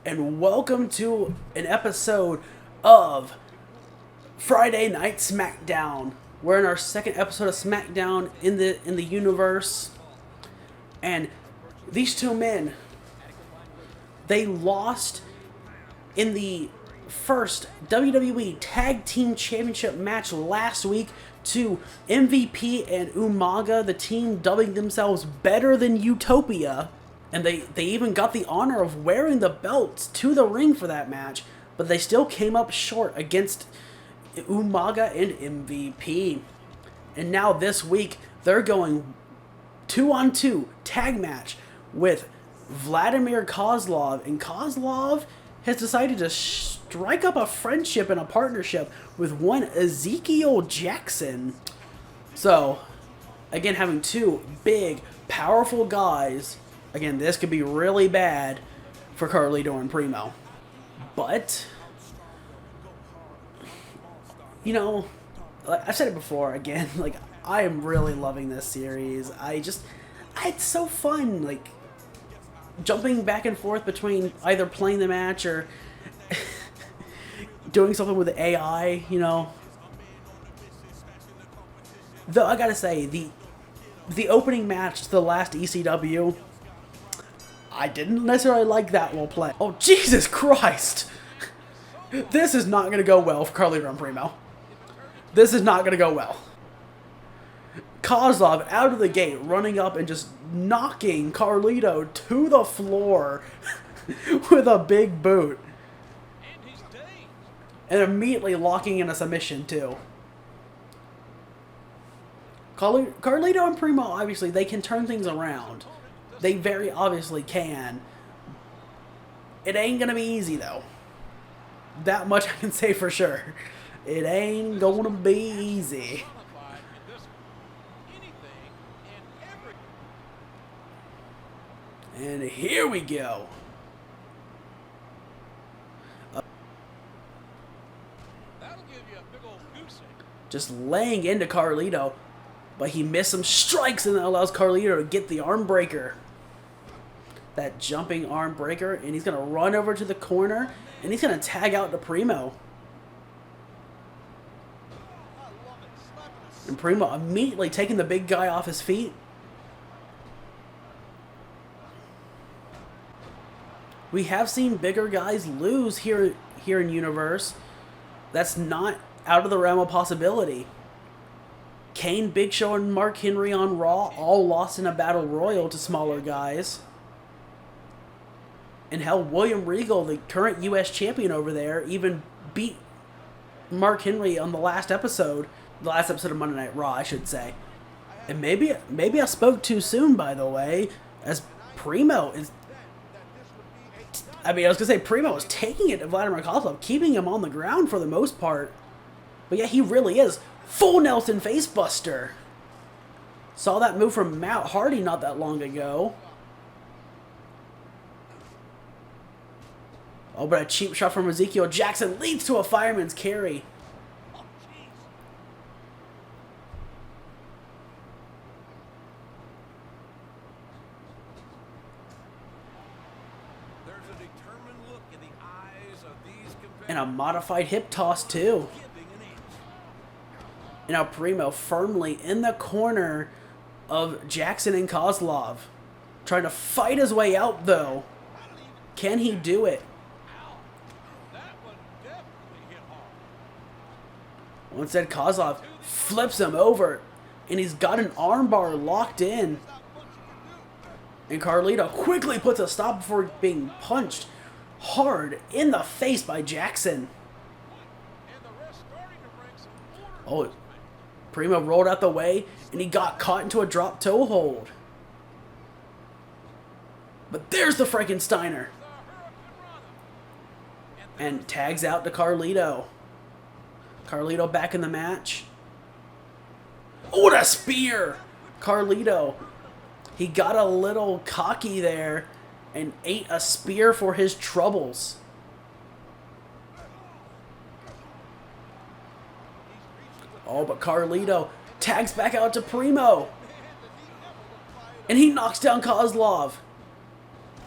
and welcome to an episode of Friday Night Smackdown. We're in our second episode of Smackdown in the universe, and these two men, they lost in the first WWE Tag Team Championship match last week to MVP and Umaga, the team dubbing themselves Better Than Utopia. And they even got the honor of wearing the belts to the ring for that match, but they still came up short against Umaga and MVP. And now this week, they're going 2-on-2 tag match with Vladimir Kozlov. And Kozlov has decided to strike up a friendship and a partnership with one Ezekiel Jackson. So, again, having two big, powerful guys. Again, this could be really bad for Carlito and Primo. But, you know, I've said it before, again, like, I am really loving this series. It's so fun, like, jumping back and forth between either playing the match or doing something with the AI, you know. Though, I gotta say, the opening match to the last ECW, I didn't necessarily like that while playing. Oh, Jesus Christ! This is not going to go well for Carlito and Primo. This is not going to go well. Kozlov out of the gate, running up and just knocking Carlito to the floor with a big boot. And immediately locking in a submission, too. Carlito and Primo, obviously, they can turn things around. They very obviously can. It ain't gonna be easy, though. That much I can say for sure. It ain't gonna be easy. And here we go. Just laying into Carlito. But he missed some strikes, and that allows Carlito to get the arm breaker. That jumping arm breaker, and he's going to run over to the corner, and he's going to tag out to Primo. And Primo immediately taking the big guy off his feet. We have seen bigger guys lose here in Universe. That's not out of the realm of possibility. Kane, Big Show, and Mark Henry on Raw all lost in a battle royal to smaller guys. And hell, William Regal, the current U.S. champion over there, even beat Mark Henry on the last episode. The last episode of Monday Night Raw, I should say. And maybe I spoke too soon, by the way, as Primo is... I was going to say Primo is taking it to Vladimir Kozlov, keeping him on the ground for the most part. But yeah, he really is. Full Nelson facebuster. Saw that move from Matt Hardy not that long ago. Oh, but a cheap shot from Ezekiel Jackson leads to a fireman's carry. And a modified hip toss too. And now Primo firmly in the corner of Jackson and Kozlov. Trying to fight his way out, though. Can he do it? Instead, Kozlov flips him over. And he's got an armbar locked in. And Carlito quickly puts a stop before being punched hard in the face by Jackson. Oh, Primo rolled out the way, and he got caught into a drop toe hold. But there's the Frankensteiner. And tags out to Carlito. Carlito back in the match. Oh, what a spear! Carlito. He got a little cocky there and ate a spear for his troubles. Oh, but Carlito tags back out to Primo. And he knocks down Kozlov.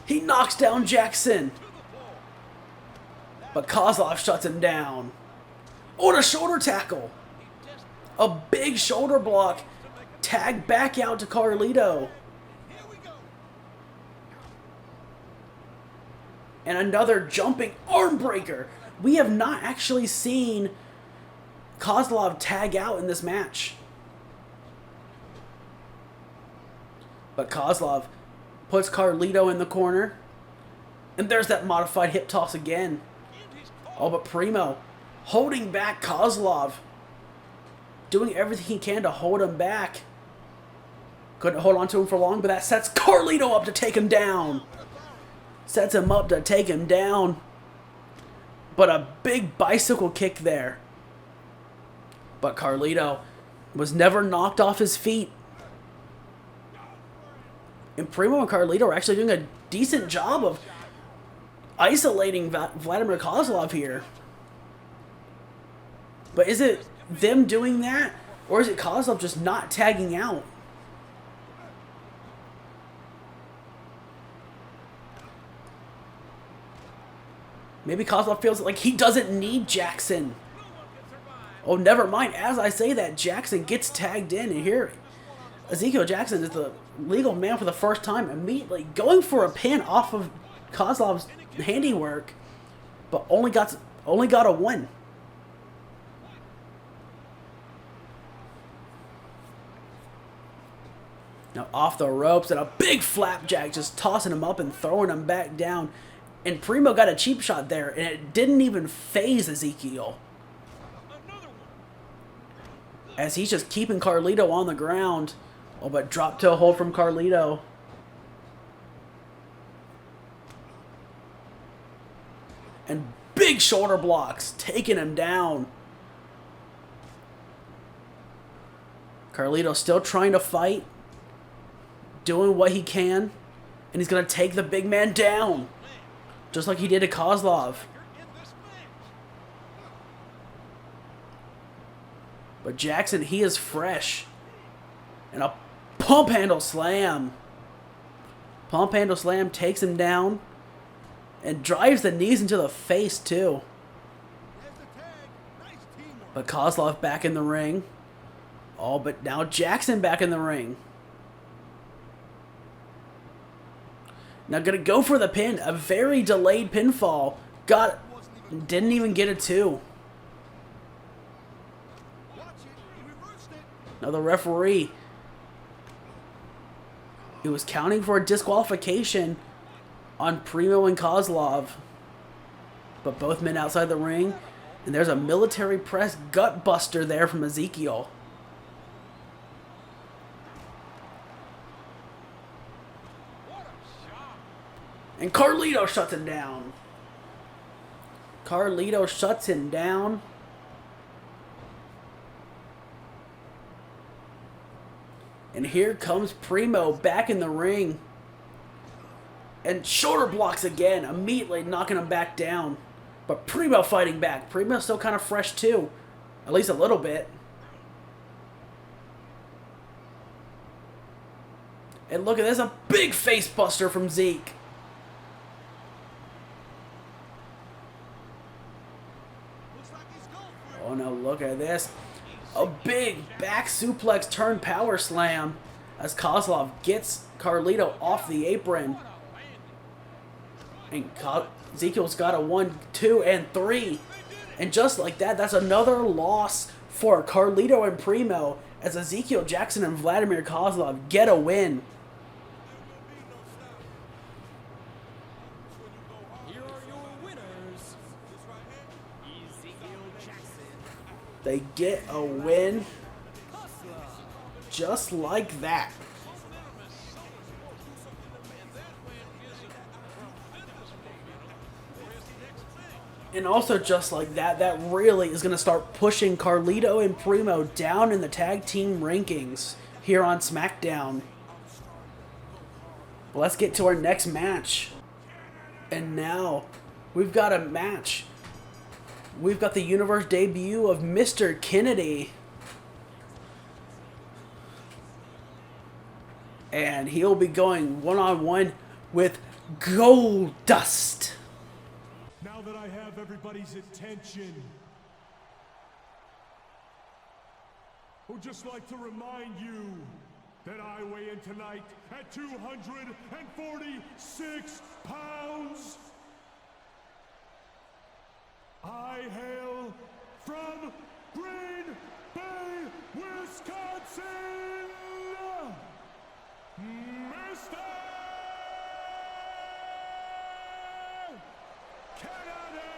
He knocks down Jackson. But Kozlov shuts him down. Oh, and a shoulder tackle. A big shoulder block. Tag back out to Carlito. And another jumping arm breaker. We have not actually seen Kozlov tag out in this match. But Kozlov puts Carlito in the corner. And there's that modified hip toss again. Oh, but Primo holding back Kozlov. Doing everything he can to hold him back. Couldn't hold on to him for long, but that sets Carlito up to take him down. Sets him up to take him down. But a big bicycle kick there. But Carlito was never knocked off his feet. And Primo and Carlito are actually doing a decent job of isolating Vladimir Kozlov here. But is it them doing that? Or is it Kozlov just not tagging out? Maybe Kozlov feels like he doesn't need Jackson. Oh, never mind. As I say that, Jackson gets tagged in. And here, Ezekiel Jackson is the legal man for the first time, immediately going for a pin off of Kozlov's handiwork, but only got a one. Now off the ropes and a big flapjack, just tossing him up and throwing him back down. And Primo got a cheap shot there, and it didn't even phase Ezekiel. As he's just keeping Carlito on the ground. Oh, but drop toe hold from Carlito. And big shoulder blocks, taking him down. Carlito still trying to fight. Doing what he can. And he's going to take the big man down. Just like he did to Kozlov. But Jackson, he is fresh. And a pump handle slam. Pump handle slam takes him down. And drives the knees into the face too. But Kozlov back in the ring. Oh, but now Jackson back in the ring. Now gonna go for the pin. A very delayed pinfall. Didn't even get a two. Now the referee, he was counting for a disqualification on Primo and Kozlov. But both men outside the ring. And there's a military press gut buster there from Ezekiel. And Carlito shuts him down. Carlito shuts him down. And here comes Primo back in the ring. And shoulder blocks again, immediately knocking him back down. But Primo fighting back. Primo's still kind of fresh too. At least a little bit. And look at this, a big face buster from Zeke. Oh no, look at this. A big back suplex turn power slam as Kozlov gets Carlito off the apron. And Ezekiel's got a 1, 2, and 3. And just like that, that's another loss for Carlito and Primo as Ezekiel Jackson and Vladimir Kozlov get a win. They get a win just like that. And also just like that, that really is going to start pushing Carlito and Primo down in the tag team rankings here on SmackDown. Well, let's get to our next match. And now, we've got a match. We've got the Universe debut of Mr. Kennedy. And he'll be going one-on-one with Goldust. Now that I have everybody's attention, I would just like to remind you that I weigh in tonight at 246 pounds. I hail from Green Bay, Wisconsin, Mr. Kennedy!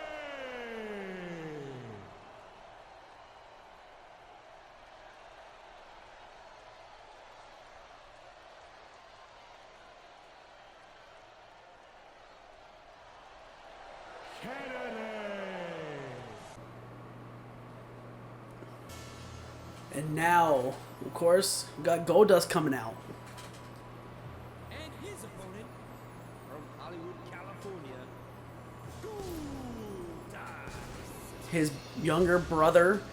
And now, of course, we got Goldust coming out. And his opponent from Hollywood, California, Goldust. His younger brother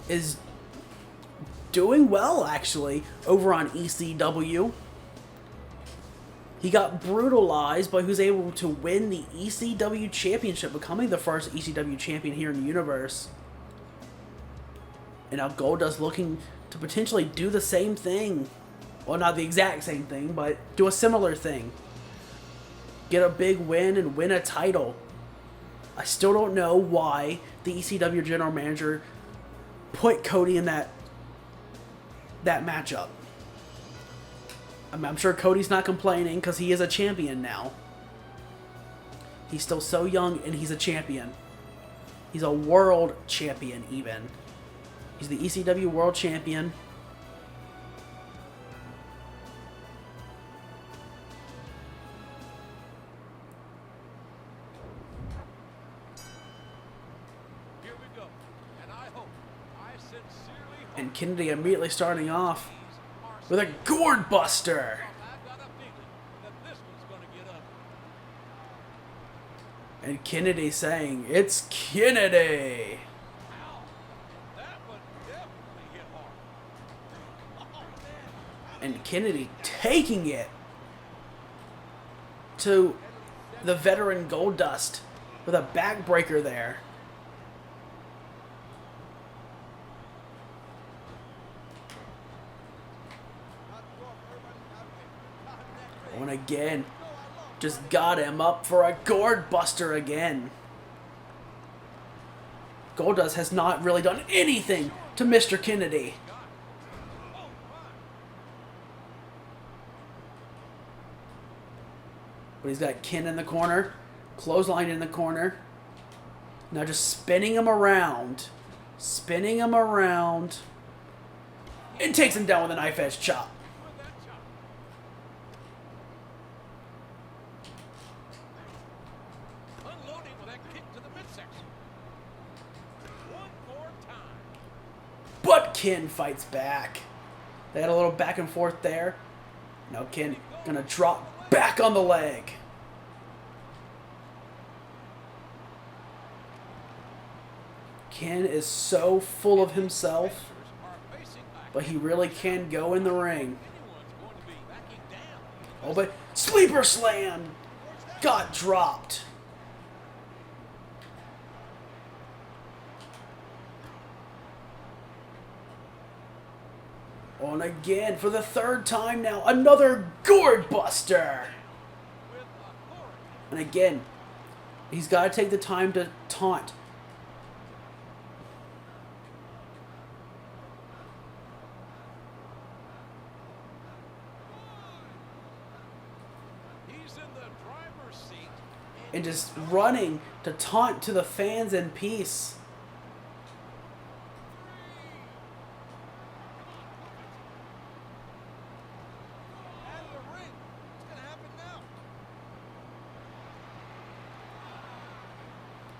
is doing well, actually, over on ECW. He got brutalized, but he was able to win the ECW championship, becoming the first ECW champion here in the universe. And now Goldust looking to potentially do the same thing. Well, not the exact same thing, but do a similar thing. Get a big win and win a title. I still don't know why the ECW general manager put Cody in that matchup. I'm sure Cody's not complaining because he is a champion now. He's still so young and he's a champion. He's a world champion even. He's the ECW World Champion. Here we go. And I sincerely hope And Kennedy immediately starting off with a gourd buster. I've got a feeling that this one's going to get up. And Kennedy saying, "It's Kennedy." And Kennedy taking it to the veteran Goldust with a backbreaker there. And again, just got him up for a gourd buster again. Goldust has not really done anything to Mr. Kennedy. But he's got Ken in the corner, clothesline in the corner. Now just spinning him around. Spinning him around. And takes him down with a knife edge chop. Unloading with that kick to the midsection. One more time. But Ken fights back. They had a little back and forth there. Now Ken gonna drop back on the leg. Ken is so full of himself, but he really can go in the ring. Oh, but sleeper slam got dropped. Oh, and again, for the third time now, another gourd buster. And again, he's got to take the time to taunt. He's in the driver's seat. And just running to taunt to the fans in peace.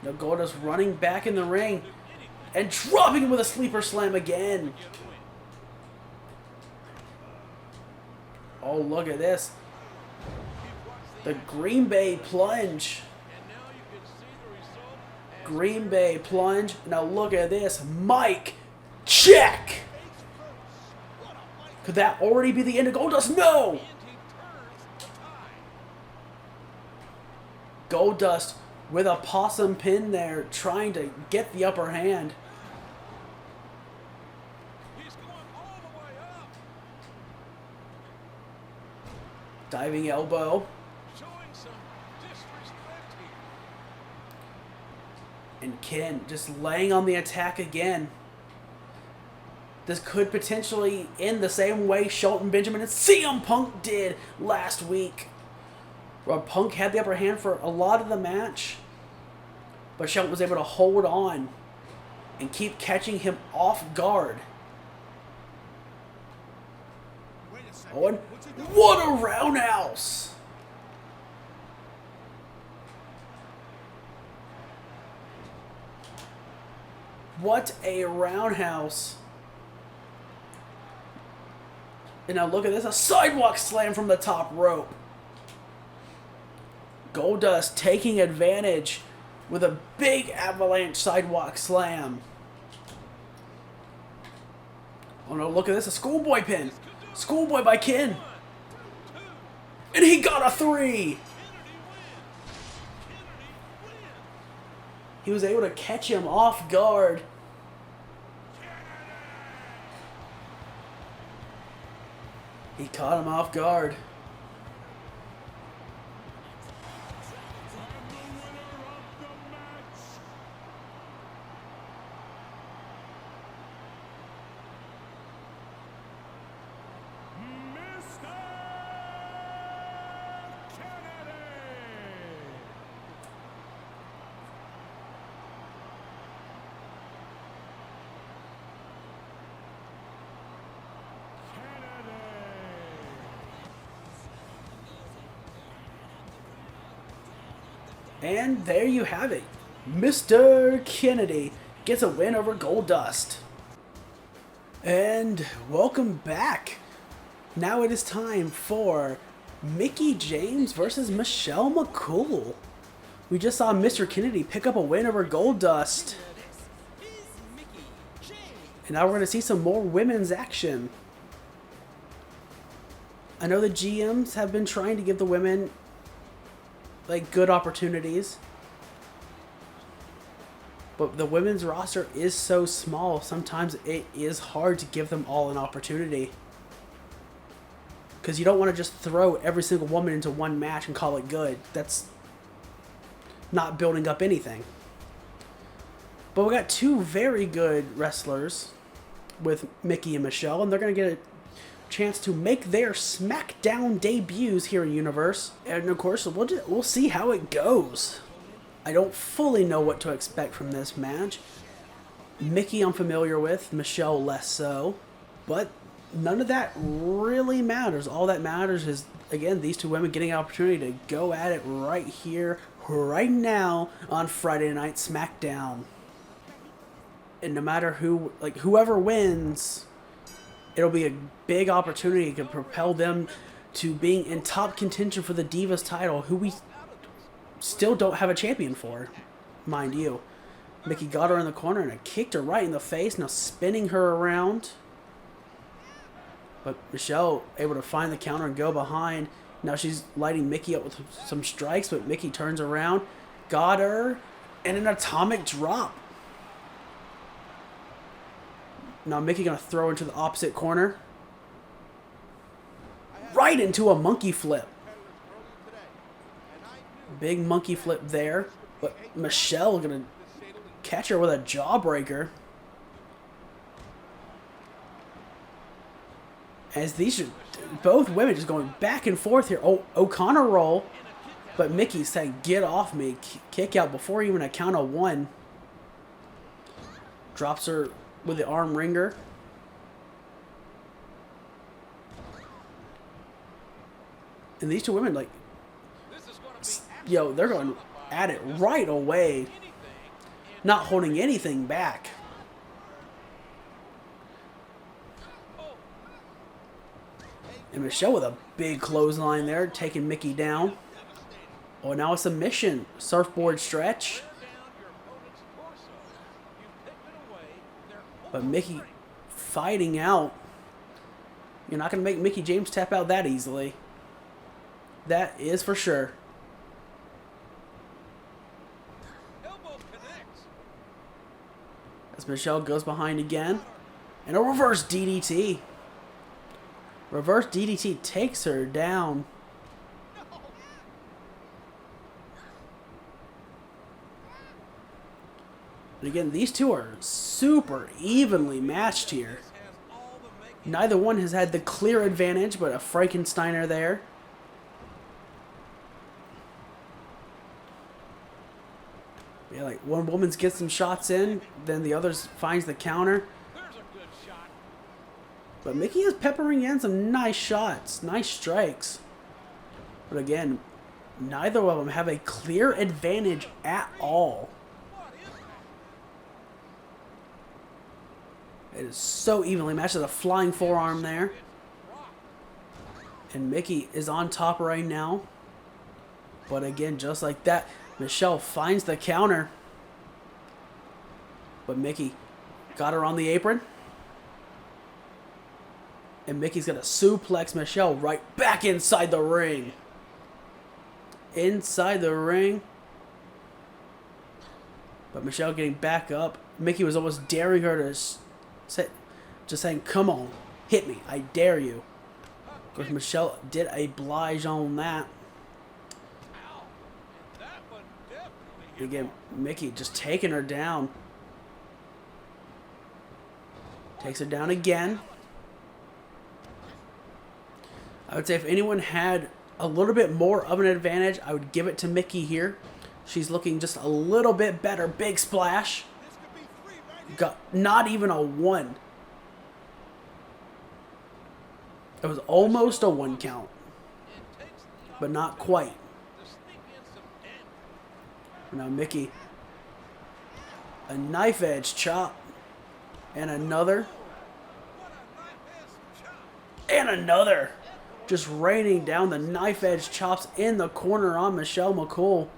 Now Goldust running back in the ring and dropping him with a sleeper slam again. Oh, look at this. The Green Bay plunge. Green Bay plunge. Now look at this. Mike, check. Could that already be the end of Goldust? No. Goldust with a possum pin there, trying to get the upper hand. He's going all the way up. Diving elbow. Showing some disrespect here. And Ken just laying on the attack again. This could potentially end the same way Shelton Benjamin and CM Punk did last week. Where Punk had the upper hand for a lot of the match, but Shelton was able to hold on and keep catching him off guard. Wait a second. Oh, and What's he doing? what a roundhouse! What a roundhouse. And now look at this, a sidewalk slam from the top rope. Goldust taking advantage with a big avalanche sidewalk slam. Oh no, look at this, a schoolboy pin. Schoolboy by Ken. And he got a 3. He was able to catch him off guard. He caught him off guard. And there you have it. Mr. Kennedy gets a win over Goldust. And welcome back. Now it is time for Mickie James versus Michelle McCool. We just saw Mr. Kennedy pick up a win over Goldust. And now we're going to see some more women's action. I know the GMs have been trying to give the women like good opportunities, but the women's roster is so small, sometimes it is hard to give them all an opportunity, because you don't want to just throw every single woman into one match and call it good. That's not building up anything. But we got two very good wrestlers with Mickie and Michelle, and they're going to get a chance to make their SmackDown debuts here in Universe. And of course, we'll see how it goes. I don't fully know what to expect from this match. Mickie I'm familiar with, Michelle less so. But none of that really matters. All that matters is, again, these two women getting an opportunity to go at it right here, right now on Friday Night Smackdown. And no matter whoever wins, it'll be a big opportunity to propel them to being in top contention for the Divas title, who we still don't have a champion for, mind you. Mickie got her in the corner and kicked her right in the face, now spinning her around. But Michelle able to find the counter and go behind. Now she's lighting Mickie up with some strikes, but Mickie turns around, got her, and an atomic drop. Now Mickie gonna throw into the opposite corner. Right into a monkey flip. Big monkey flip there. But Michelle gonna catch her with a jawbreaker. As these are both women just going back and forth here. Oh, O'Connor roll. But Mickey's saying, get off me. Kick out before even a count of 1. Drops her with the arm wringer. And these two women, like, yo, they're going at it right away. Not holding anything back. And Michelle with a big clothesline there, taking Mickie down. Oh, now a submission. Surfboard stretch. But Mickie fighting out. You're not going to make Mickie James tap out that easily. That is for sure. As Michelle goes behind again. And a reverse DDT. Reverse DDT takes her down. And again, these two are super evenly matched here. Neither one has had the clear advantage, but a Frankensteiner there. Yeah, like one woman's gets some shots in, then the other finds the counter. But Mickie is peppering in some nice shots, nice strikes. But again, neither of them have a clear advantage at all. It is so evenly matched. There's a flying forearm there. And Mickie is on top right now. But again, just like that, Michelle finds the counter. But Mickie got her on the apron. And Mickey's going to suplex Michelle right back inside the ring. Inside the ring. But Michelle getting back up. Mickie was almost daring her to just saying, come on, hit me, I dare you. Of course, Michelle did oblige on that. Again, Mickie just taking her down. Takes her down again. I would say if anyone had a little bit more of an advantage, I would give it to Mickie here. She's looking just a little bit better. Big splash. Got not even a 1. It was almost a 1 count. But not quite. Now Mickie. A knife edge chop. And another. And another. Just raining down the knife edge chops in the corner on Michelle McCool.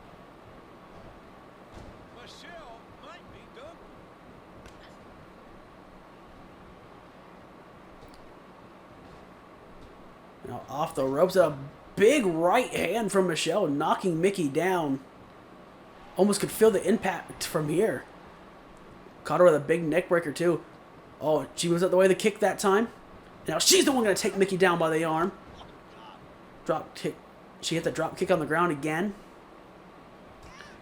Now off the ropes, a big right hand from Michelle, knocking Mickie down. Almost could feel the impact from here. Caught her with a big neck breaker too. Oh, she was out the way of the kick that time. Now she's the one going to take Mickie down by the arm. Drop kick. She hit the drop kick on the ground again.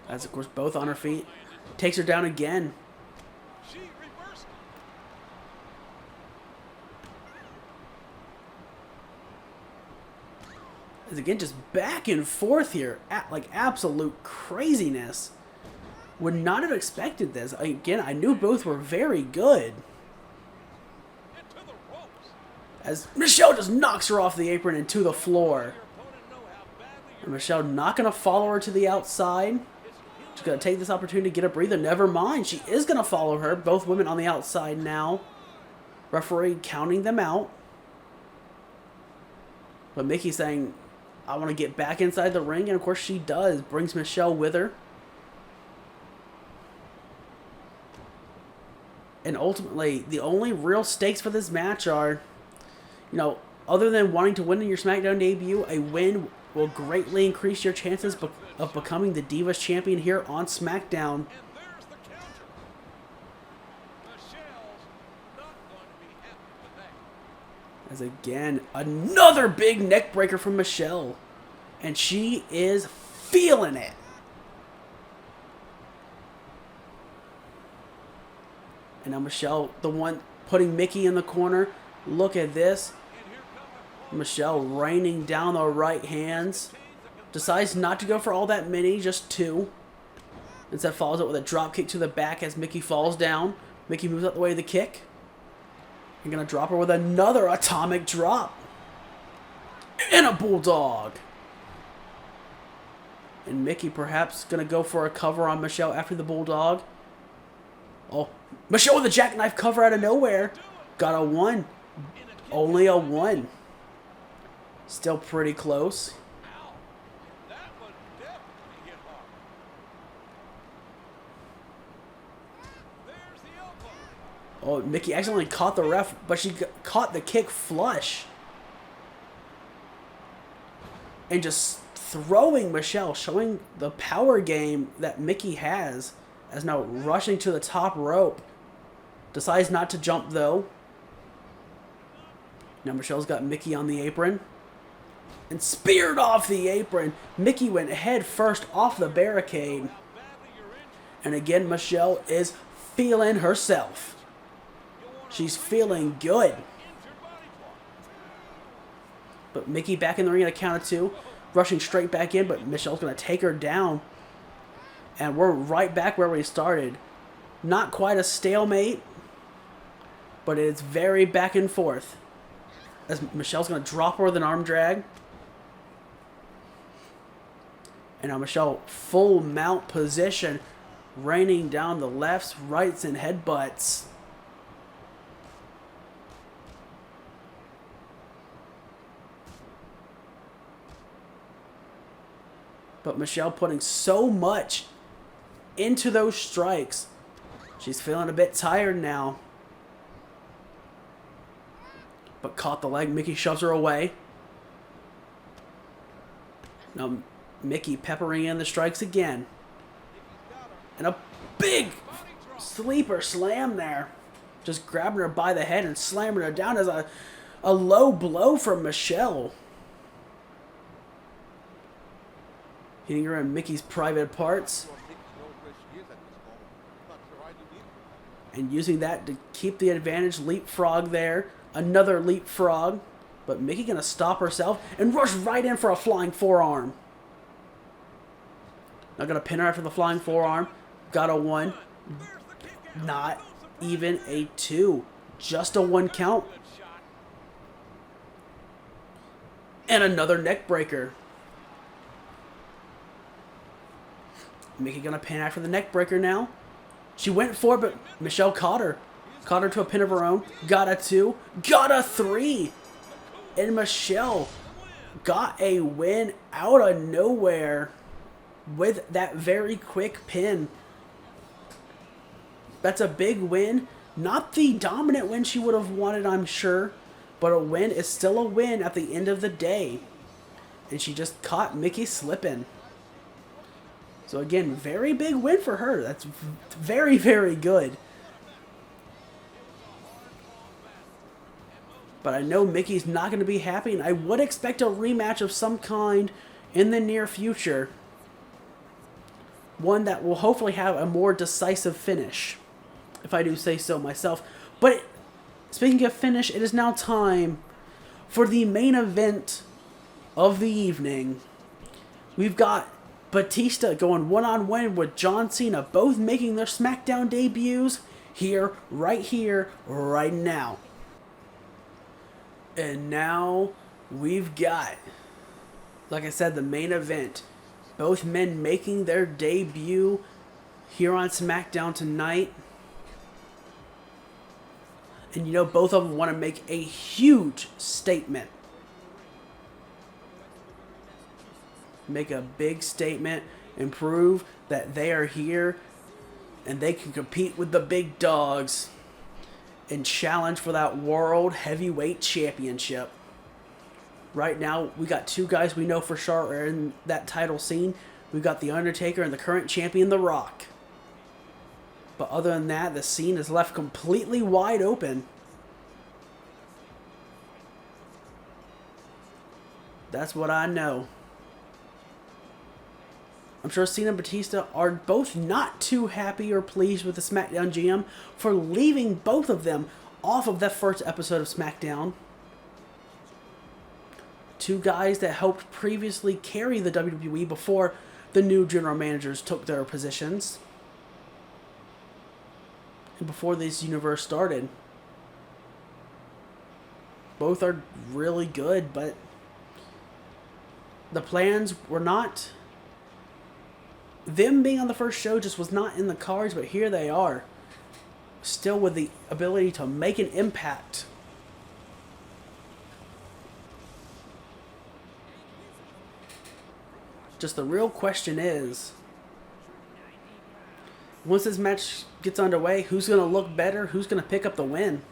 As of course both on her feet. Takes her down again. As again, just back and forth here. Like absolute craziness. Would not have expected this. Again, I knew both were very good. As Michelle just knocks her off the apron and to the floor. And Michelle not going to follow her to the outside. She's going to take this opportunity to get a breather. Never mind. She is going to follow her. Both women on the outside now. Referee counting them out. But Mickie saying, I want to get back inside the ring. And of course she does. Brings Michelle with her. And ultimately, the only real stakes for this match are, you know, other than wanting to win in your SmackDown debut, a win will greatly increase your chances of becoming the Divas Champion here on SmackDown. As again, another big neck breaker from Michelle. And she is feeling it. And now Michelle, the one putting Mickie in the corner. Look at this. Michelle raining down the right hands. Decides not to go for all that many, just 2. Instead follows it with a drop kick to the back as Mickie falls down. Mickie moves out the way of the kick. You're going to drop her with another atomic drop. And a bulldog. And Mickie perhaps going to go for a cover on Michelle after the bulldog. Oh, Michelle with a jackknife cover out of nowhere. Got a 1. Only a 1. Still pretty close. Oh, Mickie accidentally caught the ref, but she caught the kick flush. And just throwing Michelle, showing the power game that Mickie has, as now rushing to the top rope. Decides not to jump, though. Now Michelle's got Mickie on the apron. And speared off the apron. Mickie went head first off the barricade. And again, Michelle is feeling herself. She's feeling good. But Mickie back in the ring at a count of 2. Rushing straight back in, but Michelle's going to take her down. And we're right back where we started. Not quite a stalemate, but it's very back and forth. As Michelle's going to drop her with an arm drag. And now Michelle, full mount position, raining down the lefts, rights, and headbutts. But Michelle putting so much into those strikes. She's feeling a bit tired now. But caught the leg. Mickie shoves her away. Now Mickie peppering in the strikes again. And a big sleeper slam there. Just grabbing her by the head and slamming her down as a low blow from Michelle. Hitting her in Mickey's private parts. And using that to keep the advantage. Leapfrog there. Another leapfrog. But Mickie going to stop herself and rush right in for a flying forearm. Not going to pin her after the flying forearm. Got a 1. Not even a 2. Just a 1 count. And another neck breaker. Mickie going to pin after the neck breaker now. She went for it, but Michelle caught her. Caught her to a pin of her own. Got a 2. Got a 3. And Michelle got a win out of nowhere with that very quick pin. That's a big win. Not the dominant win she would have wanted, I'm sure. But a win is still a win at the end of the day. And she just caught Mickie slipping. So again, very big win for her. That's very, very good. But I know Mickey's not going to be happy, and I would expect a rematch of some kind in the near future. One that will hopefully have a more decisive finish, if I do say so myself. But speaking of finish, it is now time for the main event of the evening. We've got Batista going one-on-one with John Cena, both making their SmackDown debuts here, right now. And now we've got, like I said, the main event. Both men making their debut here on SmackDown tonight. And you know, both of them want to make a huge statement. Make a big statement and prove that they are here and they can compete with the big dogs and challenge for that World Heavyweight Championship. Right now, we got 2 guys we know for sure are in that title scene. We've got The Undertaker and the current champion, The Rock. But other than that, the scene is left completely wide open. That's what I know. I'm sure Cena and Batista are both not too happy or pleased with the SmackDown GM for leaving both of them off of that first episode of SmackDown. 2 guys that helped previously carry the WWE before the new general managers took their positions. And before this universe started. Both are really good, but the plans were not... Them being on the first show just was not in the cards, but here they are. Still with the ability to make an impact. Just the real question is, once this match gets underway, who's going to look better? Who's going to pick up the win?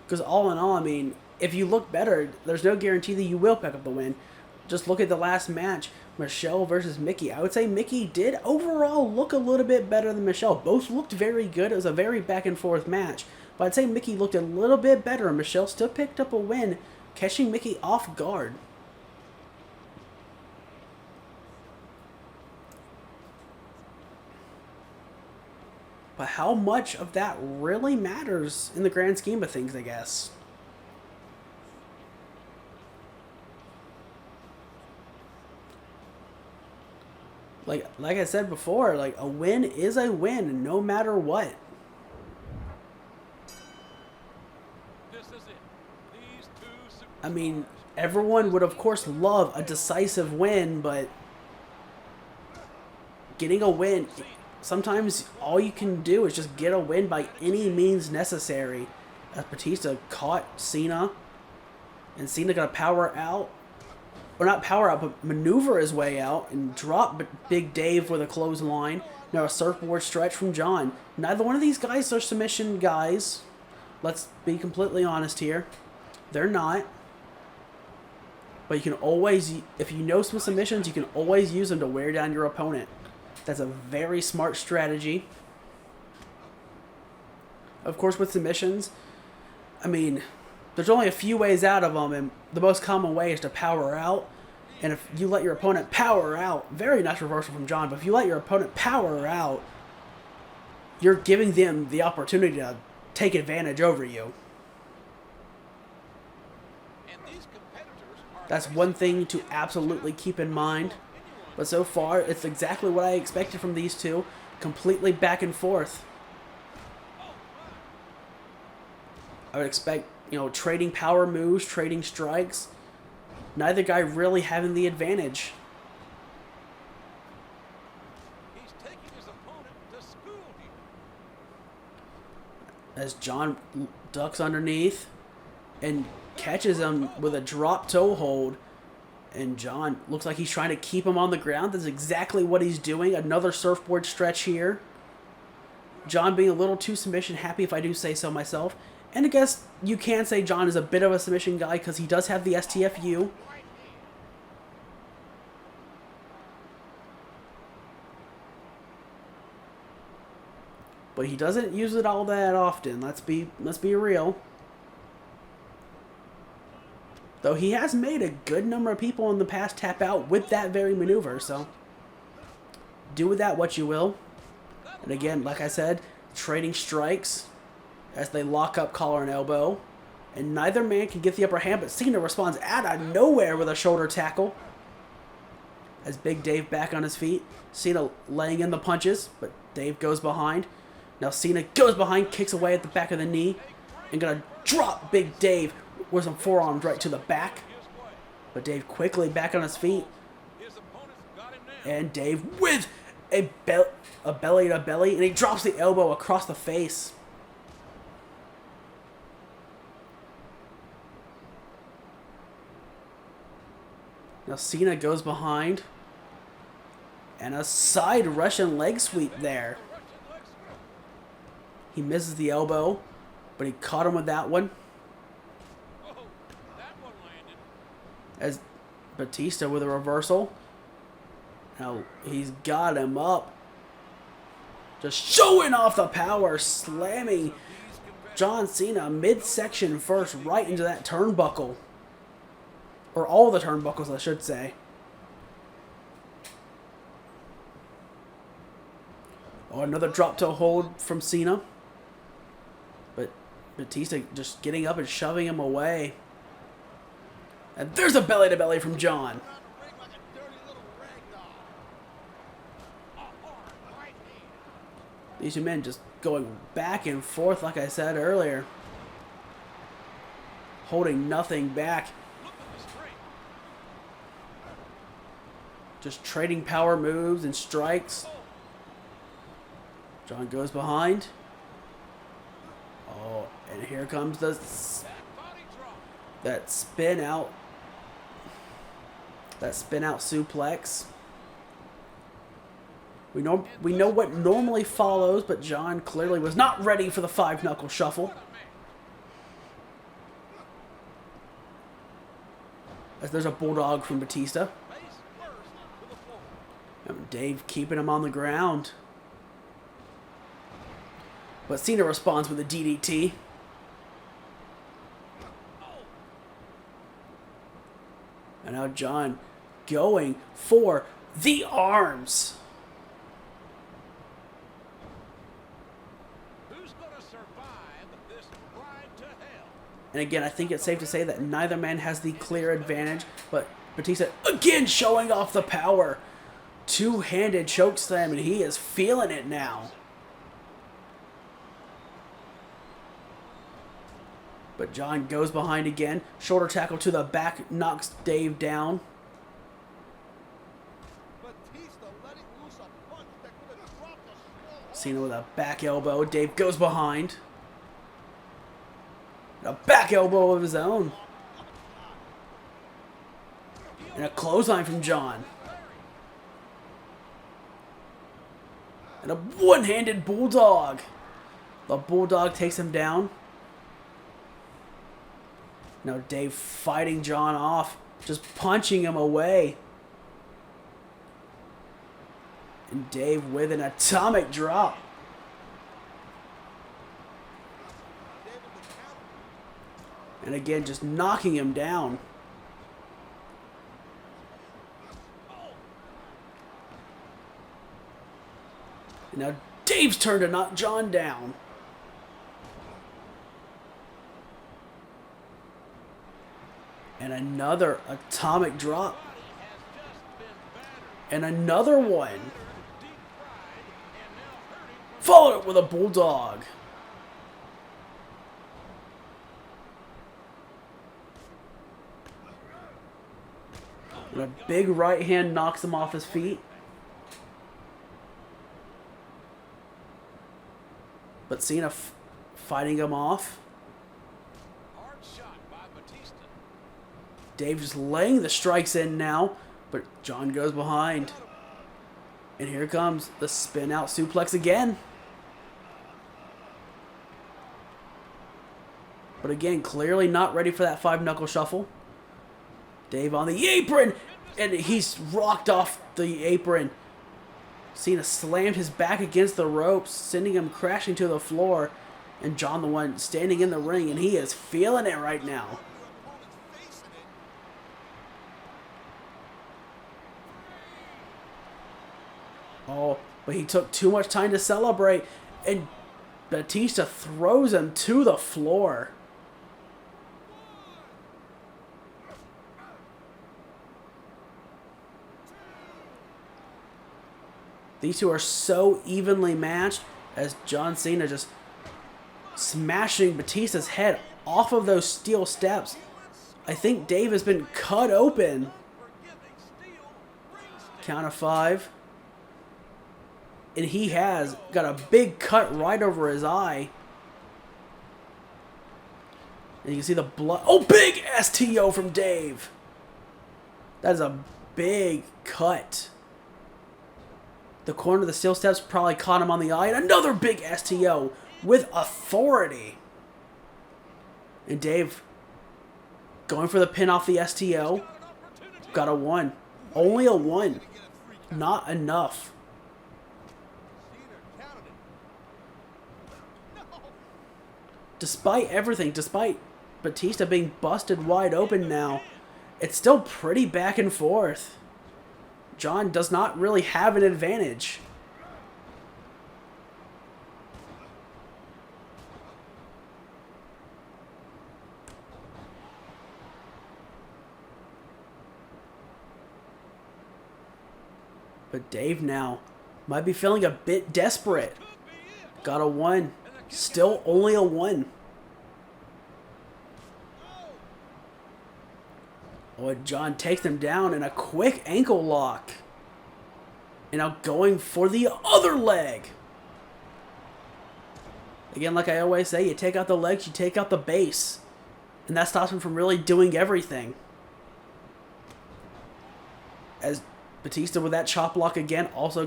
Because all in all, I mean, if you look better, there's no guarantee that you will pick up the win. Just look at the last match. Michelle versus Mickie. I would say Mickie did overall look a little bit better than Michelle. Both looked very good. It was a very back and forth match. But I'd say Mickie looked a little bit better. Michelle still picked up a win, catching Mickie off guard. But how much of that really matters in the grand scheme of things, I guess. Like I said before, like a win is a win no matter what. This is it. These two I mean, everyone would of course love a decisive win, but getting a win, sometimes all you can do is just get a win by any means necessary. As Batista caught Cena, and Cena got to power out. Or not power out, but maneuver his way out and drop Big Dave with a clothesline. Now a surfboard stretch from John. Neither one of these guys are submission guys. Let's be completely honest here. They're not. But you can always, if you know some submissions, you can always use them to wear down your opponent. That's a very smart strategy. Of course, with submissions, I mean, there's only a few ways out of them, and the most common way is to power out. And if you let your opponent power out, very nice reversal from John, but if you let your opponent power out, you're giving them the opportunity to take advantage over you. and these competitors are That's one thing to absolutely keep in mind. But so far, it's exactly what I expected from these two. Completely back and forth. I would expect, you know, trading power moves, trading strikes. Neither guy really having the advantage. he's taking his opponent to school here. As John ducks underneath and catches him with a drop toe hold. And John looks like he's trying to keep him on the ground. That's exactly what he's doing. Another surfboard stretch here. John being a little too submission happy, if I do say so myself. And I guess you can say John is a bit of a submission guy because he does have the STFU. But he doesn't use it all that often. Let's be real. Though he has made a good number of people in the past tap out with that very maneuver, so do with that what you will. And again, like I said, trading strikes as they lock up collar and elbow. And neither man can get the upper hand, but Cena responds out of nowhere with a shoulder tackle. As Big Dave back on his feet. Cena laying in the punches, but Dave goes behind. Now Cena goes behind, kicks away at the back of the knee, and gonna drop Big Dave with some forearms right to the back. But Dave quickly back on his feet. His opponent's got him now. And Dave with a belly to belly, and he drops the elbow across the face. Now Cena goes behind. And a side Russian leg sweep there. He misses the elbow, but he caught him with that one. Oh, that one landed. As Batista with a reversal. Now he's got him up. Just showing off the power, slamming John Cena midsection first right into that turnbuckle. Or all the turnbuckles, I should say. Oh, another drop toe hold from Cena. But Batista just getting up and shoving him away. And there's a belly to belly from John. These two men just going back and forth, like I said earlier. Holding nothing back. Just trading power moves and strikes. John goes behind. Oh, and here comes that spin out. That spin out suplex. We know what normally follows, but John clearly was not ready for the 5-knuckle shuffle. As there's a bulldog from Batista. Dave keeping him on the ground. But Cena responds with a DDT. And now John going for the arms. Who's gonna survive this ride to hell? And again, I think it's safe to say that neither man has the clear advantage, but Batista again showing off the power. Two-handed chokeslam, and he is feeling it now. But John goes behind again. Shoulder tackle to the back, knocks Dave down. Cena with a back elbow. Dave goes behind. A back elbow of his own. And a clothesline from John. And a one-handed bulldog. The bulldog takes him down. Now Dave fighting John off. Just punching him away. And Dave with an atomic drop. And again, just knocking him down. And now Dave's turn to knock John down. And another atomic drop. And another one. Followed up with a bulldog. And a big right hand knocks him off his feet. But Cena fighting him off. Hard shot by Batista. Dave just laying the strikes in now. But John goes behind. And here comes the spin out suplex again. But again, clearly not ready for that 5-knuckle shuffle. Dave on the apron. And he's rocked off the apron. Cena slammed his back against the ropes, sending him crashing to the floor. And John the one standing in the ring, and he is feeling it right now. Oh, but he took too much time to celebrate, and Batista throws him to the floor. These two are so evenly matched as John Cena just smashing Batista's head off of those steel steps. I think Dave has been cut open. Count of 5. And he has got a big cut right over his eye. And you can see the blood. Oh, big STO from Dave. That is a big cut. The corner of the steel steps probably caught him on the eye. And another big STO with authority. And Dave going for the pin off the STO. Got a 1. Only a 1. Not enough. Despite everything, despite Batista being busted wide open now, it's still pretty back and forth. John does not really have an advantage. But Dave now might be feeling a bit desperate. Got a 1. Still only a 1. Oh, John takes him down in a quick ankle lock. And now going for the other leg. Again, like I always say, you take out the legs, you take out the base. And that stops him from really doing everything. As Batista with that chop block again, also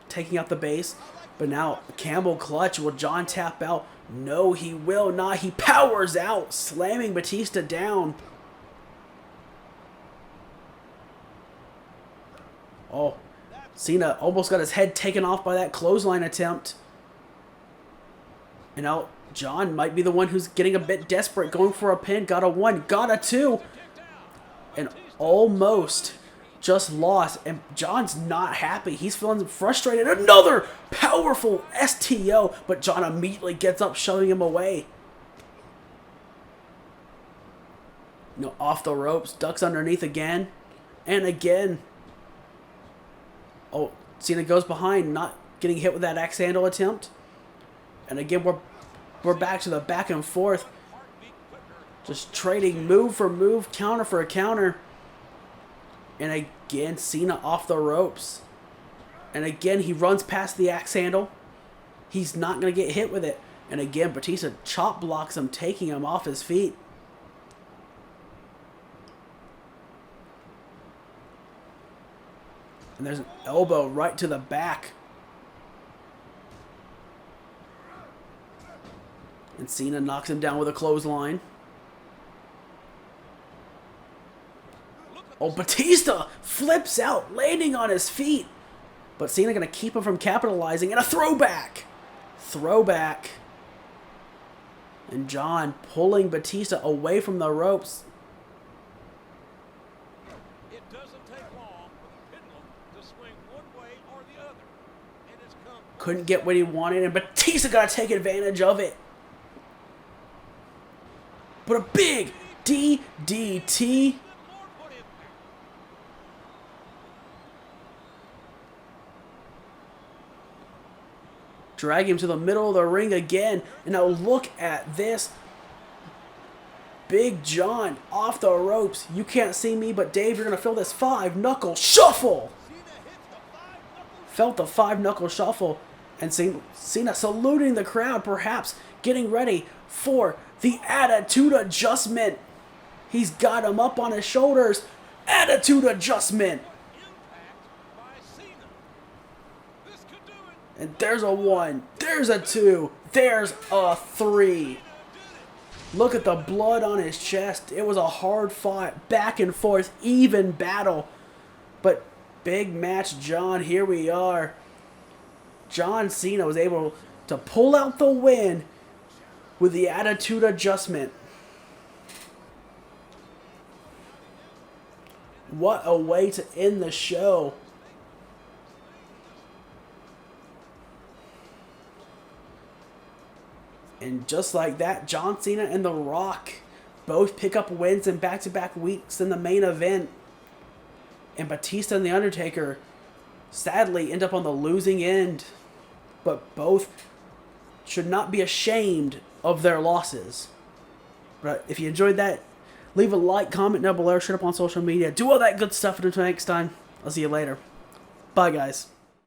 taking out the base. But now, Campbell clutch. Will John tap out? No, he will not. He powers out, slamming Batista down. Oh, Cena almost got his head taken off by that clothesline attempt. And now John might be the one who's getting a bit desperate, going for a pin. Got a 1, got a 2. And almost just lost. And John's not happy. He's feeling frustrated. Another powerful STO. But John immediately gets up, shoving him away. No, off the ropes. Ducks underneath again. And again. Oh, Cena goes behind, not getting hit with that axe handle attempt. And again, we're back to the back and forth. Just trading move for move, counter for a counter. And again, Cena off the ropes. And again, he runs past the axe handle. He's not going to get hit with it. And again, Batista chop blocks him, taking him off his feet. And there's an elbow right to the back. And Cena knocks him down with a clothesline. Oh, Batista flips out, landing on his feet. But Cena going to keep him from capitalizing. And a throwback. Throwback. And John pulling Batista away from the ropes. It doesn't take long for the pendulum to swing one way or the other. And it's come. Couldn't get what he wanted, and Batista got to take advantage of it. But a big DDT. Drag him to the middle of the ring again. And now look at this. Big John off the ropes. You can't see me, but Dave, you're going to feel this 5-knuckle shuffle. Felt the 5-knuckle shuffle. And Cena saluting the crowd, perhaps getting ready for the attitude adjustment. He's got him up on his shoulders. Attitude adjustment. And there's a 1. There's a 2. There's a 3. Look at the blood on his chest. It was a hard fought, back and forth, even battle. But big match John, here we are. John Cena was able to pull out the win with the attitude adjustment. What a way to end the show. And just like that, John Cena and The Rock both pick up wins in back-to-back weeks in the main event. And Batista and The Undertaker sadly end up on the losing end. But both should not be ashamed of their losses. But if you enjoyed that, leave a like, comment down below, share it up on social media. Do all that good stuff. And until next time, I'll see you later. Bye, guys.